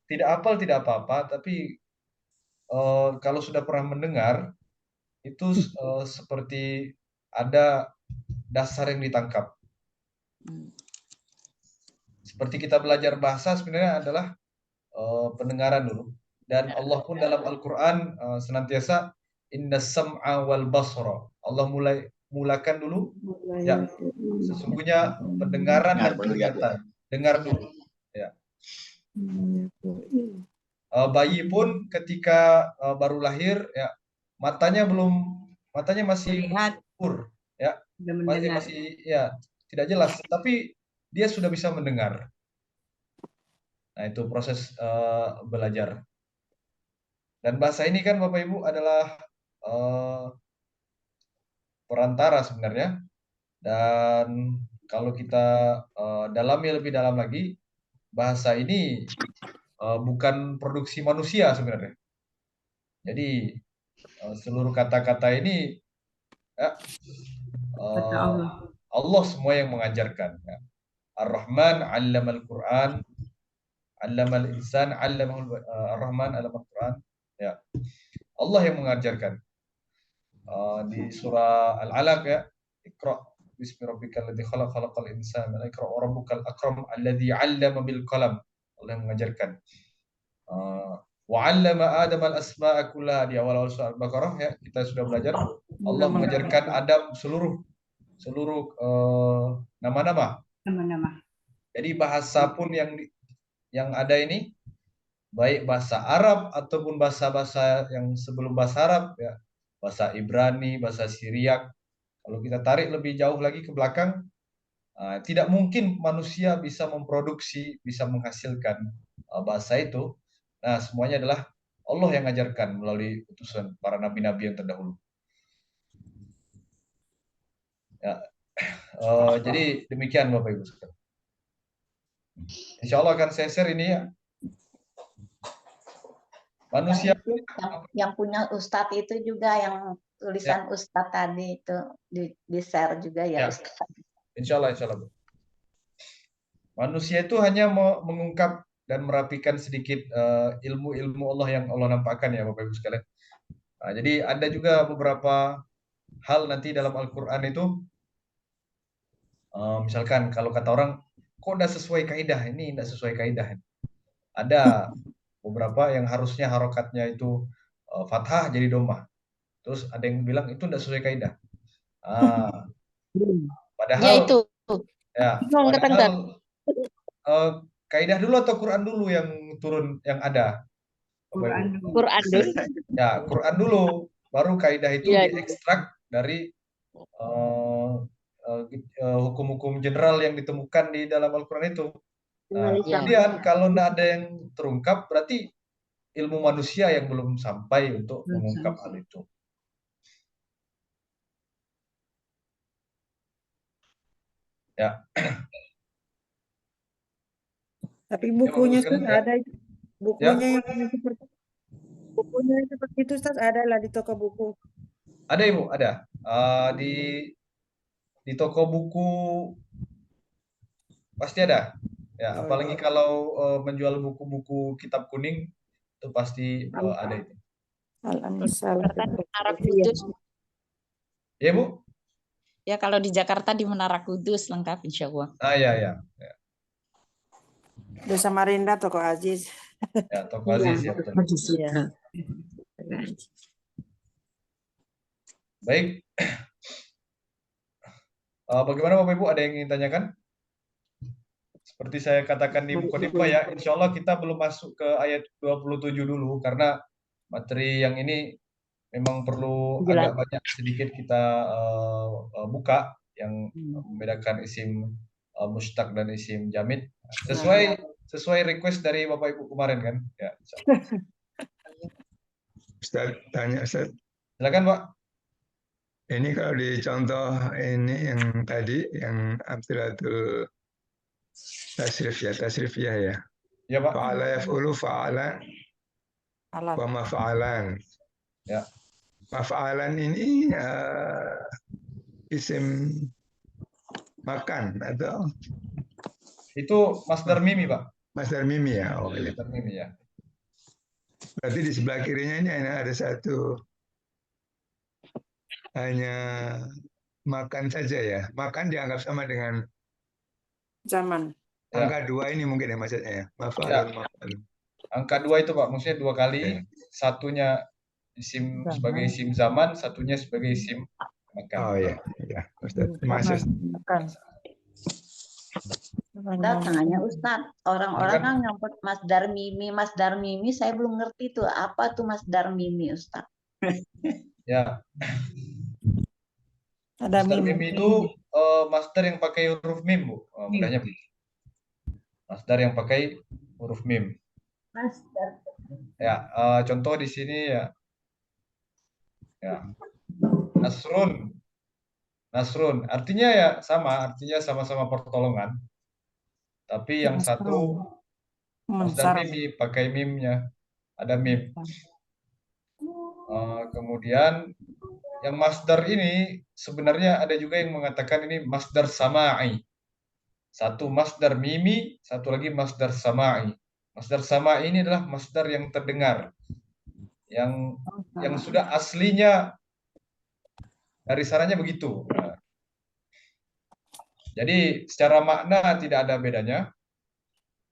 Tidak hafal tidak apa-apa, tapi kalau sudah pernah mendengar itu seperti ada dasar yang ditangkap. Seperti kita belajar bahasa sebenarnya adalah pendengaran dulu. Dan Allah pun dalam Al-Quran senantiasa inna sam'a wal basra. Allah mulakan dulu. Ya, sesungguhnya pendengaran dan penglihatan. Dengar dulu. Ya. Bayi pun ketika baru lahir, ya matanya masih pur, ya masih ya tidak jelas, tapi dia sudah bisa mendengar. Nah itu proses belajar. Dan bahasa ini kan Bapak Ibu adalah perantara sebenarnya. Dan kalau kita dalami lebih dalam lagi, bahasa ini bukan produksi manusia sebenarnya. Jadi seluruh kata-kata ini ya, Allah semua yang mengajarkan. Ya. Ar-Rahman 'allamal Qur'an, 'allamal insan, 'allamahul Ar-Rahman 'allamal Qur'an. Ya. Allah yang mengajarkan. Di surah Al-Alaq ya, Iqra bismi rabbikal ladzi khalaq, khalaqal insana, Iqra wa rabbukal akram alladzi 'allama bil qalam. Allah yang mengajarkan. Wa 'allama Adam al-asma'a kullaha di awal-awal surah Al-Baqarah ya, kita sudah belajar Allah mengajarkan Adam seluruh nama-nama. Jadi bahasa pun yang ada ini baik bahasa Arab ataupun bahasa-bahasa yang sebelum bahasa Arab ya, bahasa Ibrani, bahasa Syriak. Kalau kita tarik lebih jauh lagi ke belakang, tidak mungkin manusia bisa memproduksi, bisa menghasilkan bahasa itu. Nah, semuanya adalah Allah yang mengajarkan melalui utusan para nabi-nabi yang terdahulu. Ya. Jadi demikian Bapak Ibu sekalian. Insya Allah akan saya share ini ya. Manusia yang punya Ustadz itu juga yang tulisan Ustadz tadi itu di share juga ya, Ustadz. Insya Allah, Bu. Manusia itu hanya mengungkap dan merapikan sedikit ilmu-ilmu Allah yang Allah nampakkan ya Bapak Ibu sekalian. Nah, jadi ada juga beberapa hal nanti dalam Al-Quran itu, misalkan kalau kata orang, kok udah sesuai kaidah, ini tidak sesuai kaidah. Ada beberapa yang harusnya harokatnya itu fathah jadi domah. Terus ada yang bilang itu tidak sesuai kaidah. Padahal Ya itu. Ya, padahal kaidah dulu atau Quran dulu yang turun yang ada? Quran dulu. Ya, Quran dulu, baru kaidah itu diekstrak dari hukum-hukum general yang ditemukan di dalam Al-Quran itu. Nah, kemudian kalau tidak ada yang terungkap, berarti ilmu manusia yang belum sampai untuk mengungkap hal itu. Ya. Tapi bukunya Ustaz ada itu. Bukunya yang seperti itu Ustaz ada lah di toko buku. Ada Ibu, ada. Di toko buku pasti ada. Ya, apalagi kalau menjual buku-buku kitab kuning itu pasti ada itu. Menara Kudus. Ya Bu? Ya kalau di Jakarta di Menara Kudus lengkap insya Allah. Ya. Di Samarinda toko Aziz. Ya, toko Aziz ya betul. Ya. Baik. Bagaimana Bapak Ibu, ada yang ingin tanyakan? Seperti saya katakan di Mukhodifah ya, insya Allah kita belum masuk ke ayat 27 dulu, karena materi yang ini memang perlu agak banyak sedikit kita buka, yang membedakan isim mustaq dan isim jamid. Sesuai request dari Bapak Ibu kemarin kan? Ya, Ustaz, tanya Ustaz. Silakan Pak. Ini kalau di contoh ini yang tadi, yang amsilatul tasrifiyah ya. Ya Pak. Fa'ala yaf'ulu fa'ala wa maf'alan. Ya. Maf'alan ini isim makan atau? Itu masdar mimi Pak. Masdar mimi ya. Oh, iya. Masdar mimi ya. Berarti di sebelah kirinya ini ada satu, hanya makan saja ya. Makan dianggap sama dengan zaman. Angka 2 ini mungkin ya maksudnya ya. Maf'alun. Angka 2 itu Pak, maksudnya 2 kali. Satunya isim sebagai isim zaman, satunya sebagai isim makan. Oh iya. Ustaz. Masuk. Ustaz, tanya Ustaz, orang-orang kan nyebut Masdar Mimi, saya belum ngerti tuh apa tuh Masdar Mimi Ustaz. Ya. Masdar mimi itu masdar yang pakai huruf mim Bu, mudahnya begitu. Masdar yang pakai huruf mim. Masdar. Ya, contoh di sini ya. Nasrun, artinya ya sama, artinya sama-sama pertolongan. Tapi yang satu masdar mimi pakai mimnya, ada mim. Kemudian yang masdar ini sebenarnya ada juga yang mengatakan ini masdar sama'i. Satu masdar mimi, satu lagi masdar sama'i. Masdar sama'i ini adalah masdar yang terdengar, yang sudah aslinya dari sananya begitu. Nah, jadi secara makna tidak ada bedanya,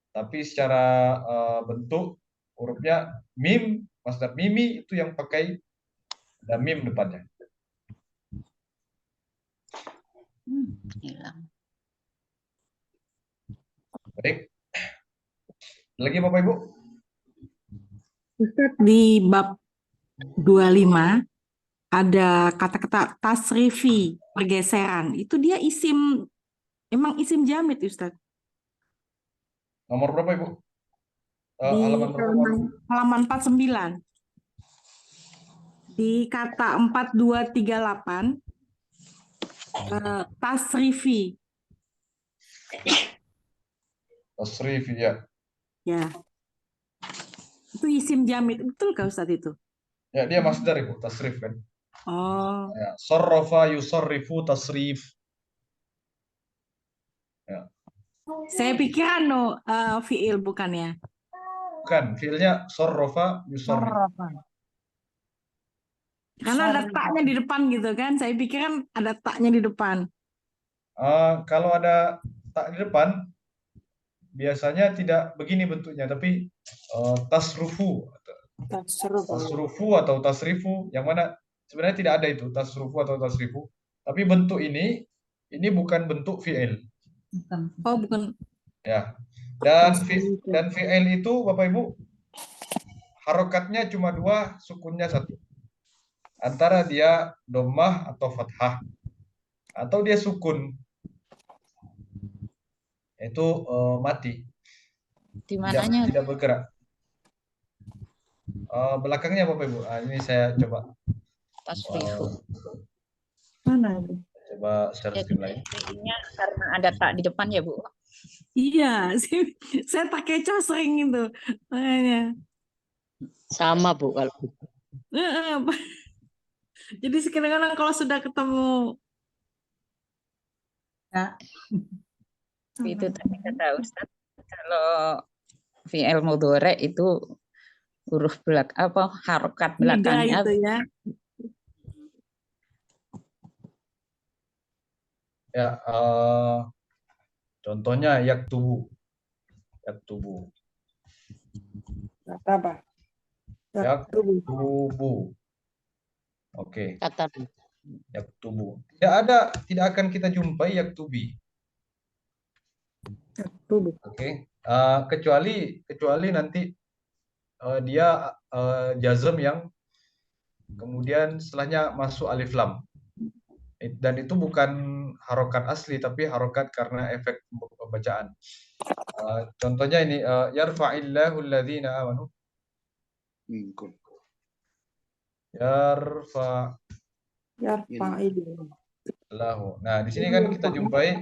tapi secara bentuk hurufnya mim, masdar mimi itu yang pakai ada mim depannya. Baik. Lagi Bapak Ibu? Ustaz, di bab 25 ada kata-kata tasrifi, pergeseran. Itu dia emang isim jamid, Ustaz. Nomor berapa Ibu? Di halaman 49. Di kata 4238. tasrifi. Tasrif ya. Ya. Itu isim jamid. Betul kah Ustadz itu? Ya, dia masdar Ibu, tasrif kan. Oh, Ya, sarrafa yusarrifu tasrif. Ya. saya pikir fiil bukannya. Bukan, fiilnya sarrafa yusarrif. Karena ada taknya di depan gitu kan. Saya pikir kan ada taknya di depan. Kalau ada tak di depan, biasanya tidak begini bentuknya, tapi tasrufu atau tasrifu, yang mana sebenarnya tidak ada itu tasrufu atau tasrifu, tapi bentuk ini bukan bentuk fi'il. Oh, bukan. Ya. Dan fi'il itu Bapak Ibu harokatnya cuma 2, sukunnya 1. Antara dia dhammah atau fathah, atau dia sukun, itu mati. Di mananya? Tidak bergerak. Belakangnya Bapak Ibu. Ini saya coba. Tasrifu. Mana itu? Coba share screen lain. Fiilnya karena ada tak di depan ya, Bu. Iya, saya pakai kecoh sering itu. Makanya. Sama Bu kalau Jadi kadang-kadang kalau sudah ketemu Itu tadi kata Ustaz, kalau fi'il mudhari itu huruf harokat nida belakangnya itu ya. Ya, contohnya yaktubu. Apa? Yaktubu. Oke. kata Yaktubu. Tidak akan kita jumpai yaktubi. Oke. Kecuali nanti dia jazm yang kemudian setelahnya masuk alif lam. Dan itu bukan harokat asli, tapi harokat karena efek pembacaan. Contohnya ini, yarfa'illahu alladhina amanu. Yarfa'illahu. Nah, di sini kan kita jumpai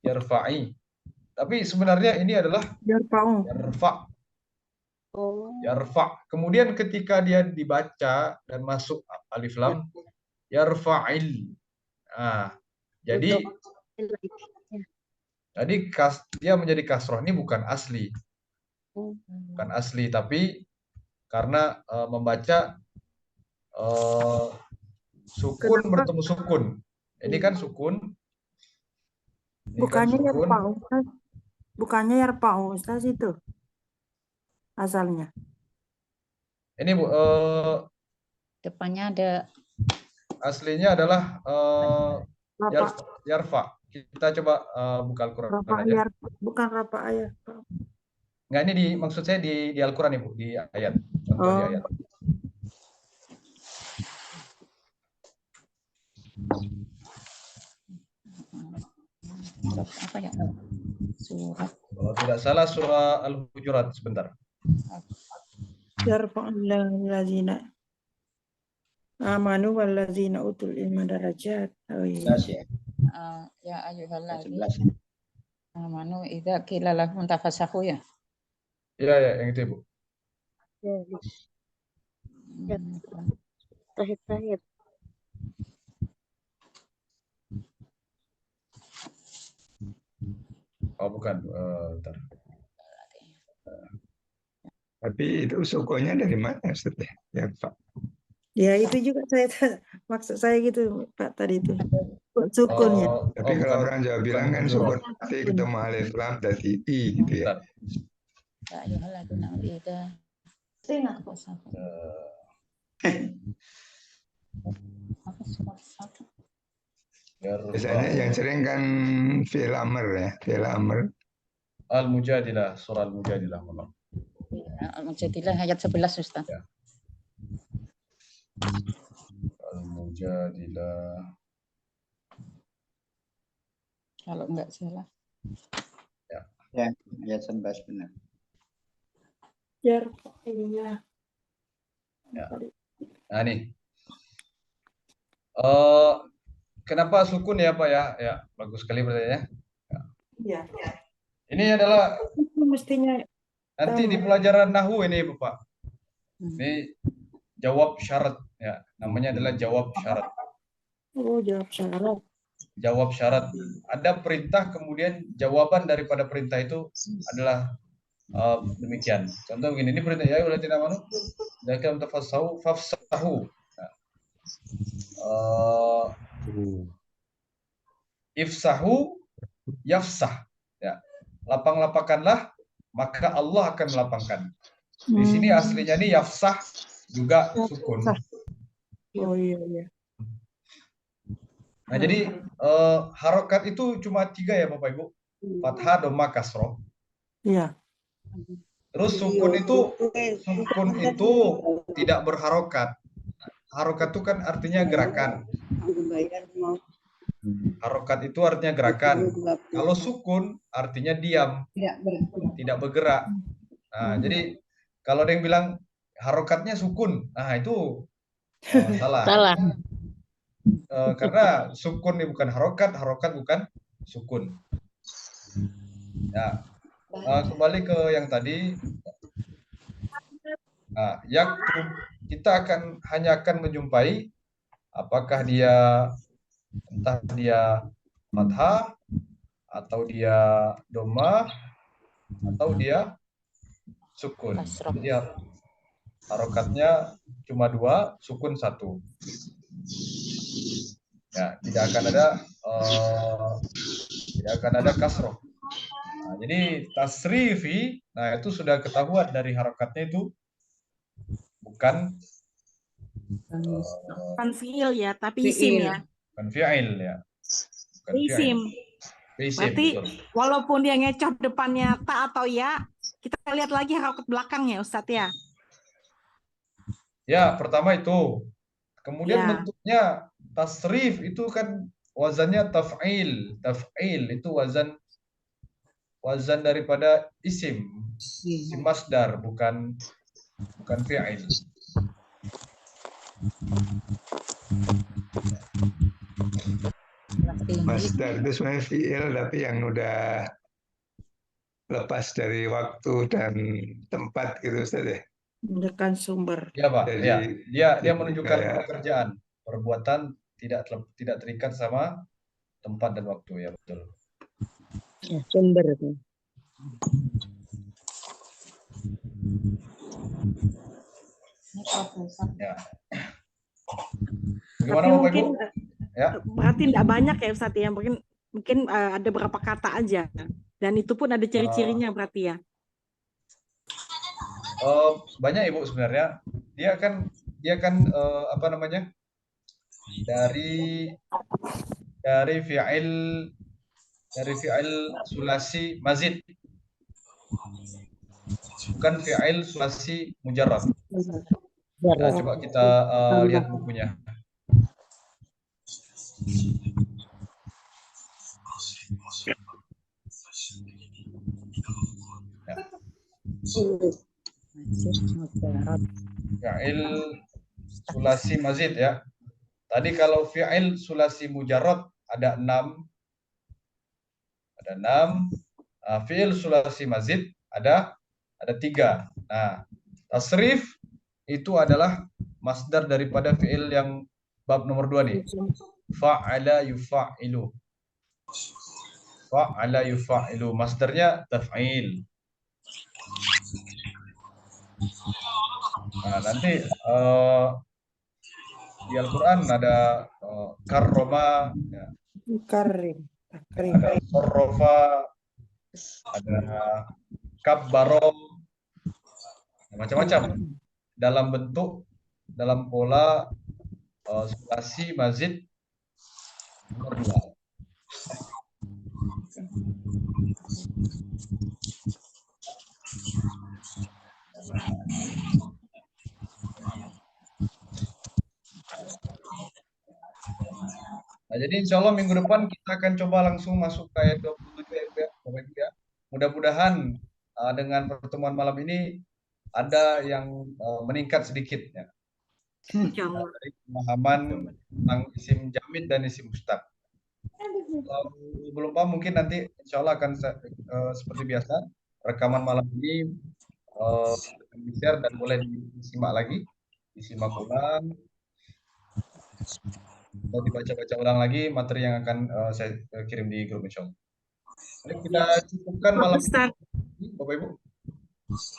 yarfa'i. Tapi sebenarnya ini adalah yarfa'. Yarfa'. Kemudian ketika dia dibaca dan masuk alif lam, yarfa'il. Nah, jadi dia menjadi kasroh ini bukan asli. Bukan asli, tapi karena membaca sukun bertemu sukun. Ini kan sukun. Bukannya yarfa'u, Ustaz. Bukannya yarfa'u, Ustaz itu. Asalnya. Ini Bu, depannya ada aslinya adalah yarfa. Kita coba buka Al-Quran aja. Bukan rafa ayat. Enggak, ini maksud saya di Al-Quran Ibu, di ayat. Contoh di ayat. apa ya? Surat. Kalau tidak salah surah Al-Hujurat, sebentar. Yarfa'ullahu allazina amanu wallazina utul ilma darajat. Oh iya. Ya ayyuhalladzina amanu idza qila lahum tafassahu ya. Iya, yang itu Ibu. Terakhir. Oh, bukan. Bentar. Tapi itu sukunya dari mana Ustaz? Ya, Pak. Ya itu juga maksud saya gitu Pak tadi itu. Sukunnya. Tapi kalau orang Jawa bilang kan sukun T ketemu alif lam dari I gitu ya. Ya ayyuhalladzina idza Biasanya yang sering kan fi'il amr ya, fi'il amr. Al-Mujadilah, surah Al-Mujadilah. Al-Mujadilah ayat 11 Ustaz. Ya. Al-Mujadilah. Kalau enggak salah. Ya, ayat 11 benar. Yarfa'illah. Ya. Nah, nih. kenapa sukun ya Pak ya? Ya, bagus sekali pertanyaannya. Iya. Ini adalah Itu mestinya nanti di sama. pelajaran Nahwu ini Bapak. Ini jawab syarat ya, namanya adalah jawab syarat. Oh, jawab syarat. Jawab syarat. Ada perintah kemudian jawaban daripada perintah itu adalah demikian. Contoh begini, ini perintah ya ulah tidak manu. Zakam tafassahu fafsahu. Ifsahu yafsah. Ya. Lapang-lapangkanlah maka Allah akan melapangkan. Di sini aslinya ini yafsah juga sukun. Oh iya. Nah, jadi harokat itu cuma 3 ya Bapak Ibu. Fathah, dhamma, kasroh. Iya. Terus sukun itu tidak berharokat. Harokat itu kan artinya gerakan. Harokat itu artinya gerakan. Kalau sukun artinya diam, tidak bergerak. Nah, jadi kalau ada yang bilang harokatnya sukun, nah itu salah. Salah. Karena sukun ini bukan harokat, harokat bukan sukun. Ya, kembali ke yang tadi. Nah, kita hanya akan menjumpai apakah dia entah dia fathah atau dia dhamma atau dia sukun. Jadi harokatnya cuma 2, sukun 1. Ya, tidak akan ada kasroh. Nah, jadi tasrifi, nah itu sudah ketahuan dari harokatnya itu bukan fiil ya, tapi isim ya. Bukan fi'il ya. Bukan Isim. Isim, Berarti betul. walaupun dia ngecoh depannya ta atau ya, kita lihat lagi harokat belakangnya Ustadz ya. Ya, pertama itu. Kemudian Ya. bentuknya tasrif itu kan wazannya taf'il. Taf'il itu wazan daripada isim. Isim masdar, bukan fi'il. Masdar itu sebenarnya fiil tapi yang udah lepas dari waktu dan tempat gitu Ustaz ya. Menunjukkan sumber. Ya Pak, Jadi, ya. Dia menunjukkan kayak- pekerjaan, perbuatan tidak terikat sama tempat dan waktu, ya betul. Sumber. Ya. Tapi Bagaimana Bapak Ibu? mungkin Ya. berarti tidak banyak ya Ustadz ya. Mungkin ada beberapa kata aja. Dan itu pun ada ciri-cirinya berarti ya. Banyak Ibu sebenarnya. Dia kan apa namanya? Dari fi'il sulasi mazid. Bukan fi'il sulasi mujarrad. Nah, coba kita lihat bukunya. Fi'il sulasi mazid ya. Tadi kalau fi'il sulasi mujarrad ada 6. Ada 6. Fi'il sulasi mazid ada 3. Nah, tasrif itu adalah masdar daripada fi'il yang bab nomor 2 nih. Fa'ala yufa'ilu. Fa'ala yufa'ilu. Masdarnya taf'il. Nah, nanti di Al-Quran ada karroma, ya. Ada sorrofa, ada kabbaro, macam-macam. Dalam pola sulasi mazid nomor 2. Nah, jadi insya Allah minggu depan kita akan coba langsung masuk ke ayat 27 ya. Mudah-mudahan dengan pertemuan malam ini ada yang meningkat sedikit ya. Insyaallah. dari pemahaman tentang isim jamid dan isim mustaq. Kalau belum paham mungkin nanti insya Allah akan seperti biasa rekaman malam ini di-share dan boleh disimak lagi, disimak ulang atau dibaca-baca ulang lagi materi yang akan saya kirim di grup insya Allah. Baik, kita cukupkan malam Ustaz. ini, Bapak Ibu.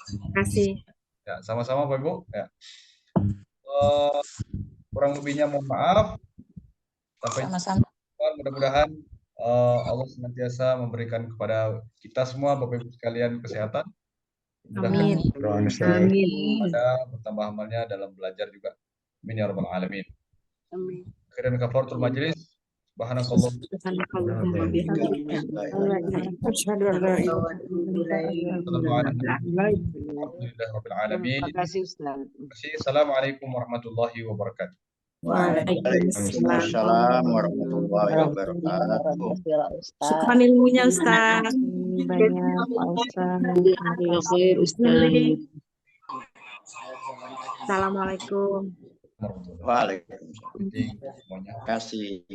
Terima kasih. Ya, sama-sama Bapak Ibu. Ya. Kurang lebihnya mohon maaf. Sampai Sama-sama. mudah-mudahan Allah senantiasa memberikan kepada kita semua Bapak Ibu sekalian kesehatan. Amin. Amin. Ada bertambah amalnya dalam belajar juga. Amin ya rabbal alamin. Amin. Akhiran kafaratul majlis. Subhanakallah. Subhanakallahumma bihamdika. Asyhadu an la ilaha Alhamdulillah rabbil alamin. Terima kasih Ustaz. Assalamualaikum warahmatullahi wabarakatuh. Waalaikumsalam warahmatullahi wabarakatuh. Syukran ilmunya Ustaz. Banyak Pak Ustaz. Assalamualaikum. Waalaikumsalam. Terima kasih.